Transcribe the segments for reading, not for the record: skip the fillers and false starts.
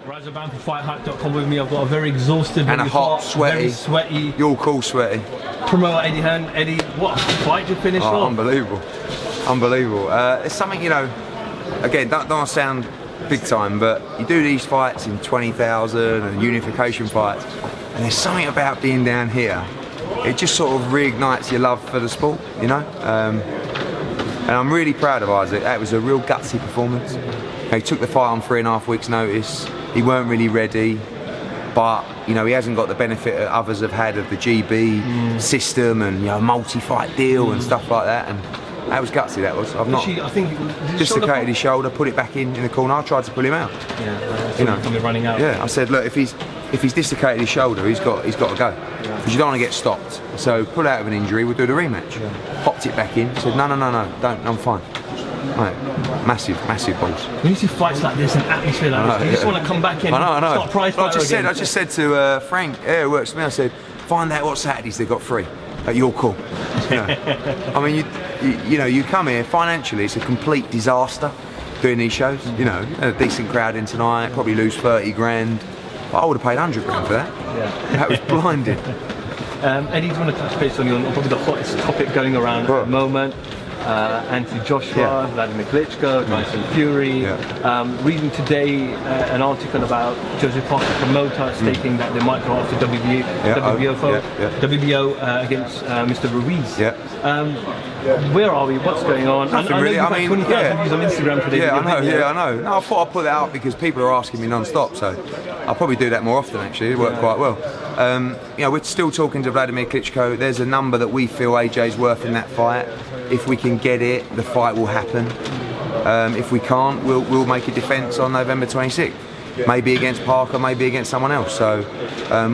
Right, so bound for FightHype.com with me. I've got a very exhausted, and a hot, very sweaty. You're cool, sweaty. Promoter Eddie Hearn. Eddie, what fight you finished off? Unbelievable, unbelievable. It's something, you know. Again, don't sound big time, but you do these fights in 20,000 and unification fights, and there's something about being down here. It just sort of reignites your love for the sport, you know. And I'm really proud of Isaac. That was a real gutsy performance. He took the fight on 3.5 weeks' notice. He weren't really ready, but you know he hasn't got the benefit that others have had of the GB system and multi-fight deal and stuff like that. And that was gutsy. That was. I've not. I think dislocated his shoulder, put it back in the corner. I tried to pull him out. Yeah, you know, running out. Yeah, I said, look, if he's dislocated his shoulder, he's got to go because you don't want to get stopped. So pull out of an injury, we'll do the rematch. Yeah. Popped it back in. Said no, don't. I'm fine. Right. Massive balls. When you see fights like this and atmosphere like this, you just want to come back in. I know. Start prize I just said to Frank, who works for me, I said, find out what Saturdays they've got free. You're cool. You know? I mean, you come here financially, it's a complete disaster doing these shows. You know, a decent crowd in tonight, probably lose 30 grand. But I would have paid 100 grand for that. Yeah. That was blinding. Eddie, do you want to touch base on probably the hottest topic going around at the moment? Anti-Joshua, Wladimir Klitschko, Tyson Fury. Reading today an article about Joseph Parker promoter stating that they might go after WBO against Mr. Ruiz. Where are we? What's going on? Nothing really. I mean, 20,000 views on Instagram today. Yeah, I know. No, I thought I'd put that out because people are asking me non-stop, so I'll probably do that more often. Actually, it worked quite well. We're still talking to Wladimir Klitschko. There's a number that we feel AJ's worth in that fight. If we can get it, the fight will happen. If we can't, we'll make a defence on November 26th. Maybe against Parker, maybe against someone else. So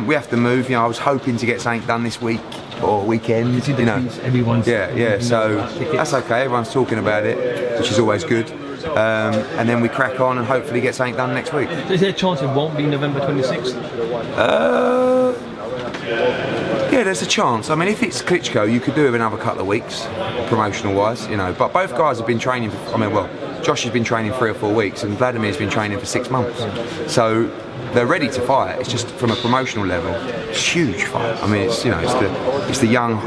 we have to move. I was hoping to get something done this week or weekend. Everyone's so that's okay. Everyone's talking about it, which is always good. And then we crack on and hopefully get something done next week. Is there a chance it won't be November 26th? Yeah, there's a chance. I mean, if it's Klitschko, you could do it in another couple of weeks, promotional-wise, But both guys have been training. Josh has been training 3 or 4 weeks, and Vladimir's been training for 6 months. So they're ready to fight. It's just from a promotional level, it's a huge fight. I mean, it's the young,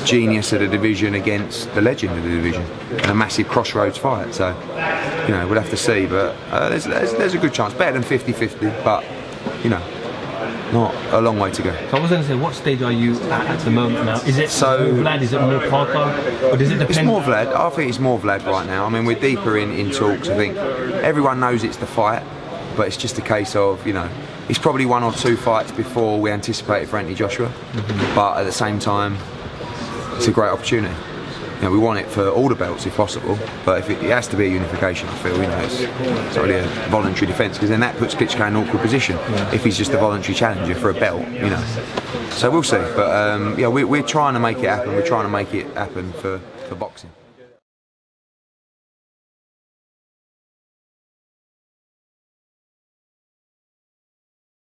genius of the division against the legend of the division, and a massive crossroads fight. So, we'll have to see. But there's a good chance, better than 50-50, but not a long way to go. So I was going to say, what stage are you at the moment now? Is it Vlad, is it more Parker, or does it depend? It's more Vlad. I think it's more Vlad right now. I mean, we're deeper in talks. I think everyone knows it's the fight, but it's just a case of, it's probably 1 or 2 fights before we anticipated for Anthony-Joshua, but at the same time, it's a great opportunity. We want it for all the belts if possible, but if it has to be a unification, I feel, it's not really a voluntary defence, because then that puts Klitschko in an awkward position if he's just a voluntary challenger for a belt, So we'll see, but we're trying to make it happen. We're trying to make it happen for boxing.